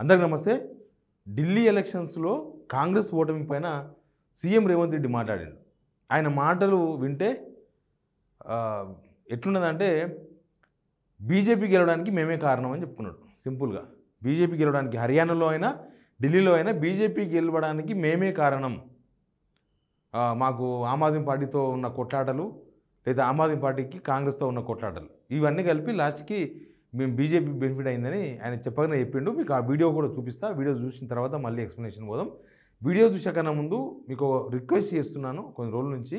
అందరికీ నమస్తే. ఢిల్లీ ఎలక్షన్స్లో కాంగ్రెస్ ఓటమి పైన సీఎం రేవంత్ రెడ్డి మాట్లాడాడు. ఆయన మాటలు వింటే ఎట్లున్నదంటే బీజేపీ గెలవడానికి మేమే కారణం అని చెప్పుకున్నాడు. సింపుల్గా బీజేపీ గెలవడానికి హర్యానాలో అయినా ఢిల్లీలో అయినా బీజేపీ గెలవడానికి మేమే కారణం. మాకు ఆమ్ ఆద్మీ పార్టీతో ఉన్న కొట్లాటలు లేదా ఆమ్ ఆద్మీ పార్టీకి కాంగ్రెస్తో ఉన్న కొట్లాటలు ఇవన్నీ కలిపి లాస్ట్కి మేము బీజేపీ బెనిఫిట్ అయిందని ఆయన చెప్పగానే చెప్పిండు. మీకు ఆ వీడియో కూడా చూపిస్తా. వీడియో చూసిన తర్వాత మళ్ళీ ఎక్స్ప్లెనేషన్ పోదాం. వీడియో చూసాకన్నా ముందు మీకు రిక్వెస్ట్ చేస్తున్నాను. కొన్ని రోజుల నుంచి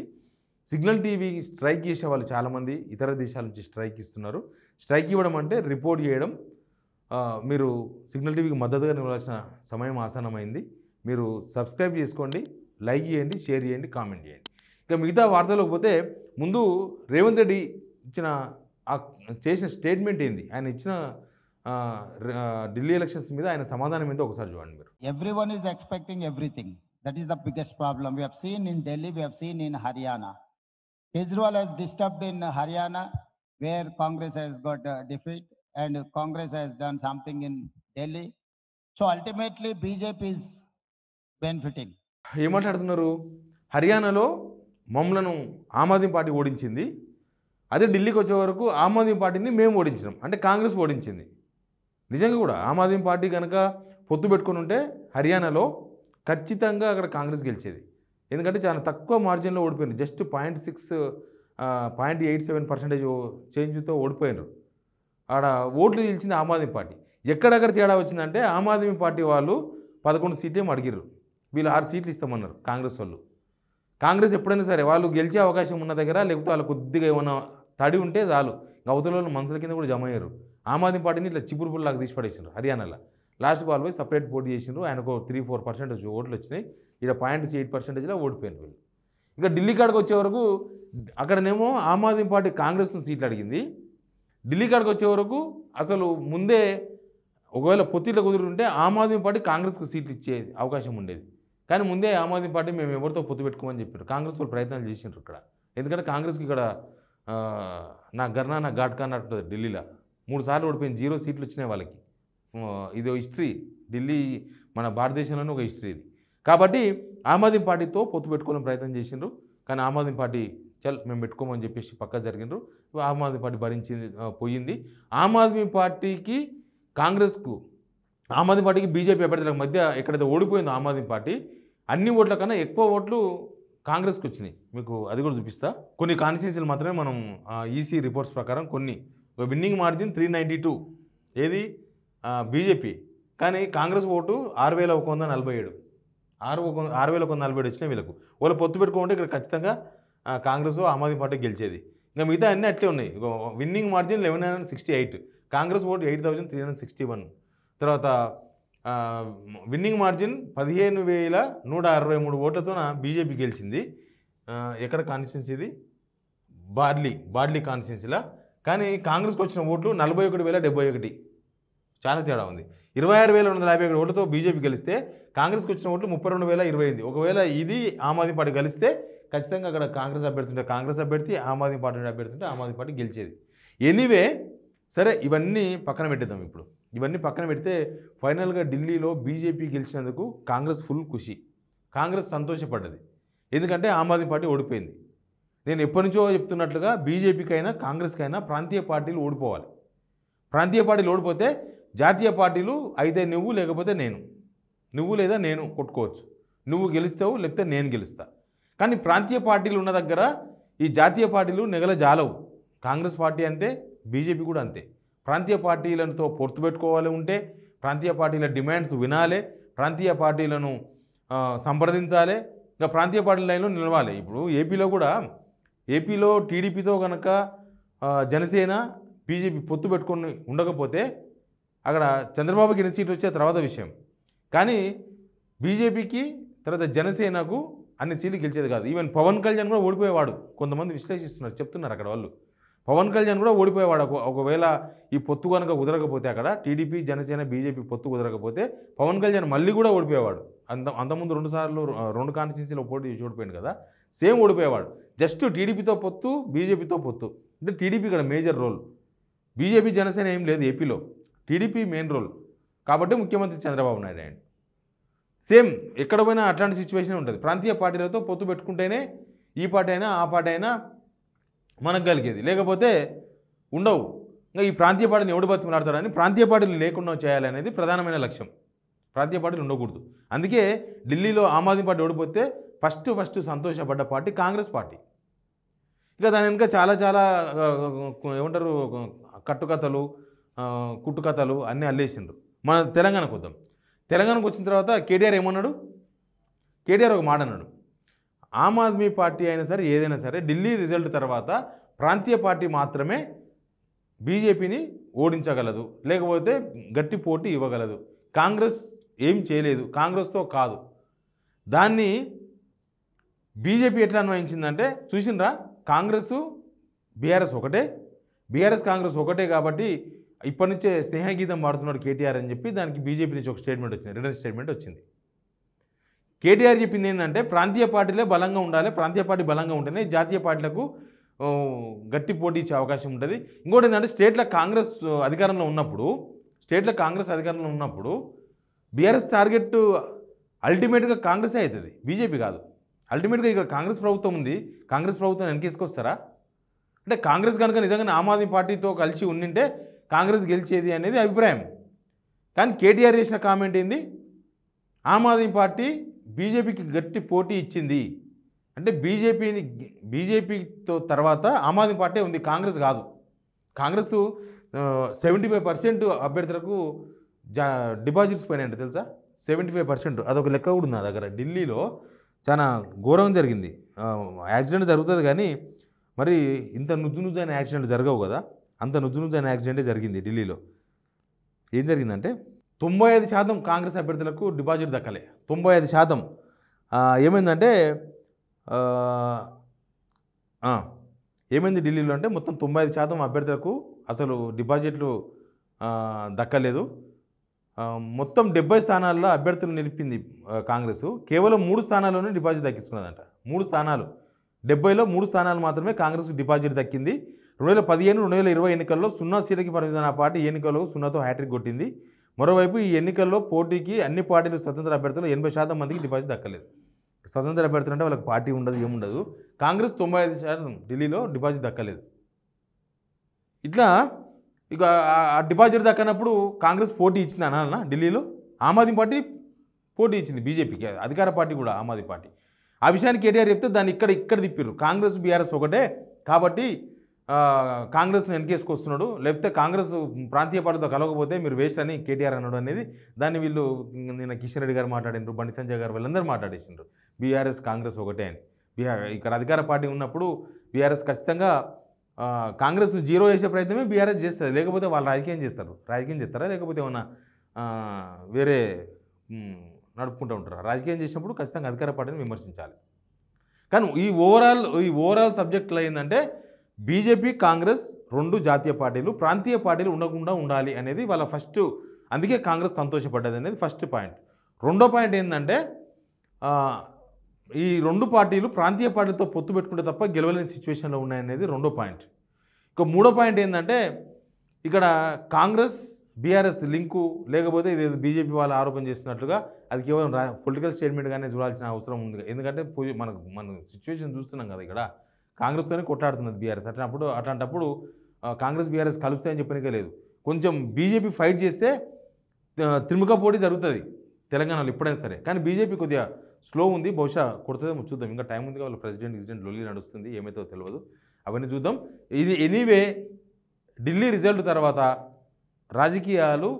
సిగ్నల్ టీవీ స్ట్రైక్ చేసే వాళ్ళు చాలామంది ఇతర దేశాల నుంచి స్ట్రైక్ ఇస్తున్నారు. స్ట్రైక్ ఇవ్వడం అంటే రిపోర్ట్ చేయడం. మీరు సిగ్నల్ టీవీకి మద్దతుగా నిలవాల్సిన సమయం ఆసన్నమైంది. మీరు సబ్స్క్రైబ్ చేసుకోండి, లైక్ చేయండి, షేర్ చేయండి, కామెంట్ చేయండి. ఇక మిగతా వార్తలకు పోతే ముందు రేవంత్ రెడ్డి చేసిన స్టేట్మెంట్ ఏంది, ఆయన ఇచ్చిన ఢిల్లీ ఎలక్షన్స్ మీద ఆయన సమాధానం ఏందో ఒకసారి చూడండి మీరు. Everyone is expecting everything. That is the biggest problem. We have seen in Delhi, we have seen in Haryana. Kejriwal has disturbed in Haryana where Congress has got defeat and Congress has done something in Delhi. So ultimately BJP is benefiting. ఏమాట్లాడుతున్నారు? హర్యానాలో మమ్మలను Aam Aadmi party ఓడించింది, అదే ఢిల్లీకి వచ్చే వరకు ఆమ్ ఆద్మీ పార్టీని మేము ఓడించినాం, అంటే కాంగ్రెస్ ఓడించింది. నిజంగా కూడా ఆమ్ ఆద్మీ పార్టీ కనుక పొత్తు పెట్టుకుని ఉంటే హర్యానాలో ఖచ్చితంగా అక్కడ కాంగ్రెస్ గెలిచేది. ఎందుకంటే చాలా తక్కువ మార్జిన్లో ఓడిపోయింది. జస్ట్ 0.87% చేంజ్తో ఓడిపోయినారు. ఆడ ఓట్లు గెలిచింది ఆమ్ ఆద్మీ పార్టీ. ఎక్కడెక్కడ తేడా వచ్చిందంటే ఆమ్ ఆద్మీ పార్టీ వాళ్ళు 11 సీట్లు అడిగారు, వీళ్ళు 6 సీట్లు ఇస్తామన్నారు కాంగ్రెస్ వాళ్ళు. కాంగ్రెస్ ఎప్పుడైనా సరే వాళ్ళు గెలిచే అవకాశం ఉన్న దగ్గర లేకపోతే వాళ్ళు కొద్దిగా ఏమైనా తడి ఉంటే చాలు అవతల వాళ్ళు మనసుల కింద కూడా జమ అయ్యారు. ఆమ్ ఆద్మీ పార్టీని ఇట్లా చిపురుపుల్లాగా తీసి పడేసినారు హర్యానాలో. లాస్ట్ వాళ్ళు పోయి సపరేట్ పోటీ చేసినారు. ఆయనకు 3-4% ఓట్లు వచ్చినాయి. ఇక్కడ 0.8%లో ఓడిపోయినారు వీళ్ళు. ఇక ఢిల్లీ కాడికి వచ్చే వరకు అక్కడనేమో ఆమ్ ఆద్మీ పార్టీ కాంగ్రెస్ను సీట్లు అడిగింది. ఢిల్లీ కాడికి వచ్చే వరకు అసలు ముందే ఒకవేళ పొత్తిట్లో కుదురుంటే ఆమ్ ఆద్మీ పార్టీ కాంగ్రెస్కు సీట్లు ఇచ్చే అవకాశం ఉండేది. కానీ ముందే ఆమ్ ఆద్మీ పార్టీ మేము ఎవరితో పొత్తు పెట్టుకోమని చెప్పారు. కాంగ్రెస్ వాళ్ళు ప్రయత్నాలు చేసినారు ఇక్కడ. ఎందుకంటే కాంగ్రెస్కి ఇక్కడ నా గర్నా నా ఘాట్కా అన్నట్టు ఢిల్లీలో 3 సార్లు ఓడిపోయింది. 0 సీట్లు వచ్చినాయి వాళ్ళకి. ఇది హిస్టరీ, ఢిల్లీ మన భారతదేశంలోనే ఒక హిస్టరీ ఇది. కాబట్టి ఆమ్ ఆద్మీ పార్టీతో పొత్తు పెట్టుకోవాలని ప్రయత్నం చేసిండ్రు. కానీ ఆమ్ ఆద్మీ పార్టీ మేము పెట్టుకోమని చెప్పేసి పక్క జరిగినారు. ఆమ్ ఆద్మీ పార్టీ భరించింది, పోయింది. ఆమ్ ఆద్మీ పార్టీకి కాంగ్రెస్కు, ఆమ్ ఆద్మీ పార్టీకి బీజేపీ అభ్యర్థుల మధ్య ఎక్కడైతే ఓడిపోయిందో ఆమ్ ఆద్మీ పార్టీ అన్ని ఓట్ల కన్నా ఎక్కువ ఓట్లు కాంగ్రెస్కి వచ్చినాయి. మీకు అది కూడా చూపిస్తా. కొన్ని కాన్స్టిట్యున్సీలు మాత్రమే మనం ఈసీ రిపోర్ట్స్ ప్రకారం కొన్ని విన్నింగ్ మార్జిన్ 392 ఏది బీజేపీ. కానీ కాంగ్రెస్ ఓటు 6147 6147 వచ్చినాయి వీళ్ళకు. వాళ్ళు పొత్తు పెట్టుకుంటే ఇక్కడ ఖచ్చితంగా కాంగ్రెస్ ఆమ్ ఆద్మీ పార్టీ గెలిచేది. ఇంకా మిగతా అన్నీ అట్లే ఉన్నాయి. Winning margin 1168, Congress vote 8361. తర్వాత విన్నింగ్ మార్జిన్ 15163 ఓట్లతో బీజేపీ గెలిచింది. ఎక్కడ కాన్స్టిట్యున్సీ ఇది? బాడ్లీ కాన్స్టిట్యున్సీలా. కానీ కాంగ్రెస్కి వచ్చిన ఓట్లు 41,071, చాలా తేడా ఉంది. 26,251 ఓట్లతో బీజేపీ గెలిస్తే కాంగ్రెస్కి వచ్చిన ఓట్లు 32,028. ఒకవేళ ఇది ఆమ్ ఆద్మీ పార్టీ గెలిస్తే ఖచ్చితంగా అక్కడ కాంగ్రెస్ అభ్యర్థి ఉంటే కాంగ్రెస్ అభ్యర్థి, ఆమ్ ఆద్మీ పార్టీ అభ్యర్థి ఉంటే ఆమ్ ఆద్మీ పార్టీ గెలిచేది. ఎనీవే సరే, ఇవన్నీ పక్కన పెట్టేద్దాం. ఇప్పుడు ఇవన్నీ పక్కన పెడితే ఫైనల్గా ఢిల్లీలో బీజేపీ గెలిచినందుకు కాంగ్రెస్ ఫుల్ ఖుషి, కాంగ్రెస్ సంతోషపడ్డది. ఎందుకంటే ఆమ్ ఆద్మీ పార్టీ ఓడిపోయింది. నేను ఎప్పటి నుంచో చెప్తున్నట్లుగా బీజేపీకైనా కాంగ్రెస్కైనా ప్రాంతీయ పార్టీలు ఓడిపోవాలి. ప్రాంతీయ పార్టీలు ఓడిపోతే జాతీయ పార్టీలు అయితే నువ్వు లేకపోతే నేను, నువ్వు లేదా నేను కొట్టుకోవచ్చు. నువ్వు గెలుస్తావు లేకపోతే నేను గెలుస్తా. కానీ ప్రాంతీయ పార్టీలు ఉన్న దగ్గర ఈ జాతీయ పార్టీలు నెగల జాలవు. కాంగ్రెస్ పార్టీ అంతే, బీజేపీ కూడా అంతే. ప్రాంతీయ పార్టీలతో పొత్తు పెట్టుకోవాలి ఉంటే ప్రాంతీయ పార్టీల డిమాండ్స్ వినాలి, ప్రాంతీయ పార్టీలను సంప్రదించాలి, ఇంకా ప్రాంతీయ పార్టీల లైన్లో నిలవాలి. ఇప్పుడు ఏపీలో టీడీపీతో కనుక జనసేన బీజేపీ పొత్తు పెట్టుకొని ఉండకపోతే అక్కడ చంద్రబాబుకి ఎన్ని సీట్లు వచ్చే తర్వాత విషయం. కానీ బీజేపీకి తర్వాత జనసేనకు అన్ని సీట్లు గెలిచేది కాదు. ఈవెన్ పవన్ కళ్యాణ్ కూడా ఓడిపోయేవాడు. కొంతమంది విశ్లేషిస్తున్నారు, చెప్తున్నారు అక్కడ వాళ్ళు. పవన్ కళ్యాణ్ కూడా ఓడిపోయేవాడు. ఒకవేళ ఈ పొత్తు కనుక కుదరకపోతే అక్కడ టీడీపీ జనసేన బీజేపీ పొత్తు కుదరకపోతే పవన్ కళ్యాణ్ మళ్ళీ కూడా ఓడిపోయేవాడు. అంతకుముందు 2 సార్లు 2 కాన్స్టిట్యున్సీలో పోటీ చేసి ఓడిపోయింది కదా, సేమ్ ఓడిపోయేవాడు. జస్ట్ టీడీపీతో పొత్తు, బీజేపీతో పొత్తు. అంటే టీడీపీ ఇక్కడ మేజర్ రోల్. బీజేపీ జనసేన ఏం లేదు ఏపీలో, టీడీపీ మెయిన్ రోల్. కాబట్టి ముఖ్యమంత్రి చంద్రబాబు నాయుడు అయ్యాడు. సేమ్ ఎక్కడ పోయినా అట్లాంటి సిచ్యువేషన్ ఉంటుంది. ప్రాంతీయ పార్టీలతో పొత్తు పెట్టుకుంటేనే ఈ పార్టీ అయినా ఆ పార్టీ అయినా మనకు కలిగేది, లేకపోతే ఉండవు. ఇంకా ఈ ప్రాంతీయ పార్టీని ఎవడు బతిమలాడతాడని ప్రాంతీయ పార్టీలు లేకుండా చేయాలనేది ప్రధానమైన లక్ష్యం. ప్రాంతీయ పార్టీలు ఉండకూడదు. అందుకే ఢిల్లీలో ఆమ్ ఆద్మీ పార్టీ ఓడిపోతే ఫస్ట్ సంతోషపడ్డ పార్టీ కాంగ్రెస్ పార్టీ. ఇక దాని వెనుక చాలా ఏమంటారు కట్టుకథలు కుట్టుకథలు అన్నీ అల్లేసిండ్రు. మన తెలంగాణకు వద్దాం. తెలంగాణకు వచ్చిన తర్వాత కేటీఆర్ ఏమన్నాడు? కేటీఆర్ ఒక మాట అన్నాడు, ఆమ్ ఆద్మీ పార్టీ అయినా సరే ఏదైనా సరే ఢిల్లీ రిజల్ట్ తర్వాత ప్రాంతీయ పార్టీ మాత్రమే బీజేపీని ఓడించగలదు, లేకపోతే గట్టి పోటీ ఇవ్వగలదు. కాంగ్రెస్ ఏం చేయలేదు, కాంగ్రెస్తో కాదు. దాన్ని బీజేపీ ఎట్లా అన్వయించిందంటే చూసిండ్రా, కాంగ్రెస్ బీఆర్ఎస్ ఒకటే, బీఆర్ఎస్ కాంగ్రెస్ ఒకటే కాబట్టి ఇప్పటి నుంచే స్నేహగీతం పాడుతున్నాడు కేటీఆర్ అని చెప్పి దానికి బీజేపీ నుంచి ఒక స్టేట్మెంట్ వచ్చింది, రిటర్న్ స్టేట్మెంట్ వచ్చింది. కేటీఆర్ చెప్పింది ఏంటంటే ప్రాంతీయ పార్టీలే బలంగా ఉండాలి, ప్రాంతీయ పార్టీ బలంగా ఉంటేనే జాతీయ పార్టీలకు గట్టి పోటీ ఇచ్చే అవకాశం ఉంటుంది. ఇంకోటి ఏంటంటే స్టేట్లో కాంగ్రెస్ అధికారంలో ఉన్నప్పుడు బీఆర్ఎస్ టార్గెట్ అల్టిమేట్గా కాంగ్రెసే అవుతుంది, బీజేపీ కాదు. అల్టిమేట్గా ఇక్కడ కాంగ్రెస్ ప్రభుత్వం ఉంది, కాంగ్రెస్ ప్రభుత్వం వెనకేసుకొస్తారా? అంటే కాంగ్రెస్ కనుక నిజంగానే ఆమ్ ఆద్మీ పార్టీతో కలిసి ఉండింటే కాంగ్రెస్ గెలిచేది అనేది అభిప్రాయం. కానీ కేటీఆర్ చేసిన కామెంట్ ఏంది, ఆమ్ ఆద్మీ పార్టీ బీజేపీకి గట్టి పోటీ ఇచ్చింది అంటే బీజేపీతో తర్వాత ఆమ్ ఆద్మీ పార్టీ ఉంది, కాంగ్రెస్ కాదు. కాంగ్రెస్ 75% అభ్యర్థులకు డిపాజిట్స్ పోయినాయంట తెలుసా, 75%. అదొక లెక్క కూడా ఉంది నా దగ్గర. ఢిల్లీలో చాలా ఘోరం జరిగింది. యాక్సిడెంట్ జరుగుతుంది కానీ మరి ఇంత నుజ్జునుజ్జైన యాక్సిడెంట్ జరగవు కదా, అంత నుజ్జునుజ్జైన యాక్సిడెంటే జరిగింది ఢిల్లీలో. ఏం జరిగిందంటే 95% కాంగ్రెస్ అభ్యర్థులకు డిపాజిట్ దక్కలే. 95%. ఏమైందంటే ఏమైంది ఢిల్లీలో అంటే మొత్తం 95% అభ్యర్థులకు అసలు డిపాజిట్లు దక్కలేదు. మొత్తం 70 స్థానాల్లో అభ్యర్థులు నిలిపింది కాంగ్రెస్. కేవలం 3 స్థానాల్లోనే డిపాజిట్ దక్కించుకున్నదంట. 3 స్థానాలు, 70లో 3 స్థానాలు మాత్రమే కాంగ్రెస్ డిపాజిట్ దక్కింది. 2015-2020 ఎన్నికల్లో 0 సీట్లకి పరిమితమైన ఆ పార్టీ ఎన్నికల్లో 0తో హ్యాట్రిక్ కొట్టింది. మరోవైపు ఈ ఎన్నికల్లో పోటీకి అన్ని పార్టీలు స్వతంత్ర అభ్యర్థులు 80% మందికి డిపాజిట్ దక్కలేదు. స్వతంత్ర అభ్యర్థులు అంటే వాళ్ళకి పార్టీ ఉండదు, ఏముండదు. కాంగ్రెస్ 95% ఢిల్లీలో డిపాజిట్ దక్కలేదు. ఇట్లా ఇక ఆ డిపాజిట్ దక్కనప్పుడు కాంగ్రెస్ పోటీ ఇచ్చింది అనాలనా ఢిల్లీలో? ఆమ్ ఆద్మీ పార్టీ పోటీ ఇచ్చింది బీజేపీకి, అధికార పార్టీ కూడా ఆమ్ ఆద్మీ పార్టీ. ఆ విషయాన్ని కేటీఆర్ చెప్తే దాన్ని ఇక్కడ తిప్పిర్రు. కాంగ్రెస్ బీఆర్ఎస్ ఒకటే కాబట్టి కాంగ్రెస్ని వెనకేసుకొస్తున్నాడు, లేకపోతే కాంగ్రెస్ ప్రాంతీయ పార్టీతో కలవకపోతే మీరు వేస్ట్ అని కేటీఆర్ అన్నాడు అనేది. దాన్ని వీళ్ళు నిన్న కిషన్ రెడ్డి గారు మాట్లాడినారు, బండి సంజయ్ గారు, వీళ్ళందరూ మాట్లాడేసిండ్రు బీఆర్ఎస్ కాంగ్రెస్ ఒకటే అని. ఇక్కడ అధికార పార్టీ ఉన్నప్పుడు బీఆర్ఎస్ ఖచ్చితంగా కాంగ్రెస్ను జీరో చేసే ప్రయత్నమే బీఆర్ఎస్ చేస్తుంది, లేకపోతే వాళ్ళు రాజకీయం చేస్తారా లేకపోతే ఏమన్నా వేరే నడుపుకుంటూ ఉంటారా? రాజకీయం చేసినప్పుడు ఖచ్చితంగా అధికార పార్టీని విమర్శించాలి. కానీ ఈ ఓవరాల్ సబ్జెక్టులో ఏంటంటే బీజేపీ కాంగ్రెస్ 2 జాతీయ పార్టీలు, ప్రాంతీయ పార్టీలు ఉండకుండా ఉండాలి అనేది వాళ్ళ ఫస్ట్. అందుకే కాంగ్రెస్ సంతోషపడ్డది అనేది ఫస్ట్ పాయింట్. రెండో పాయింట్ ఏంటంటే ఈ 2 పార్టీలు ప్రాంతీయ పార్టీలతో పొత్తు పెట్టుకుంటే తప్ప గెలవలేని సిచ్యువేషన్లో ఉన్నాయనేది రెండో పాయింట్. ఇక మూడో పాయింట్ ఏంటంటే ఇక్కడ కాంగ్రెస్ బీఆర్ఎస్ లింకు, లేకపోతే ఇది బీజేపీ వాళ్ళు ఆరోపణ చేస్తున్నట్లుగా అది కేవలం పొలిటికల్ స్టేట్మెంట్గానే చూడాల్సిన అవసరం ఉంది. ఎందుకంటే మన సిచ్యువేషన్ చూస్తున్నాం కదా, ఇక్కడ కాంగ్రెస్తోనే కొట్లాడుతున్నది బీఆర్ఎస్. అట్లాంటప్పుడు కాంగ్రెస్ బీఆర్ఎస్ కలుస్తాయని చెప్పనికే లేదు. కొంచెం బీజేపీ ఫైట్ చేస్తే త్రిముఖ పోటీ జరుగుతుంది తెలంగాణలో ఎప్పుడైనా సరే. కానీ బీజేపీ కొద్దిగా స్లో ఉంది, బహుశా కొడుతుందేమో చూద్దాం. ఇంకా టైం ఉంది, వాళ్ళ ప్రెసిడెంట్ లొల్లి నడుస్తుంది, ఏమైతే తెలియదు, అవన్నీ చూద్దాం. ఇది ఎనీవే ఢిల్లీ రిజల్ట్ తర్వాత రాజకీయాలు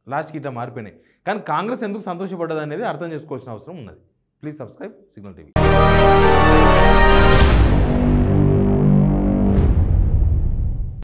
లాస్ట్కి ఇట్లా మారిపోయినాయి. కానీ కాంగ్రెస్ ఎందుకు సంతోషపడ్డది అనేది అర్థం చేసుకోవాల్సిన అవసరం ఉన్నది. Please subscribe signal TV.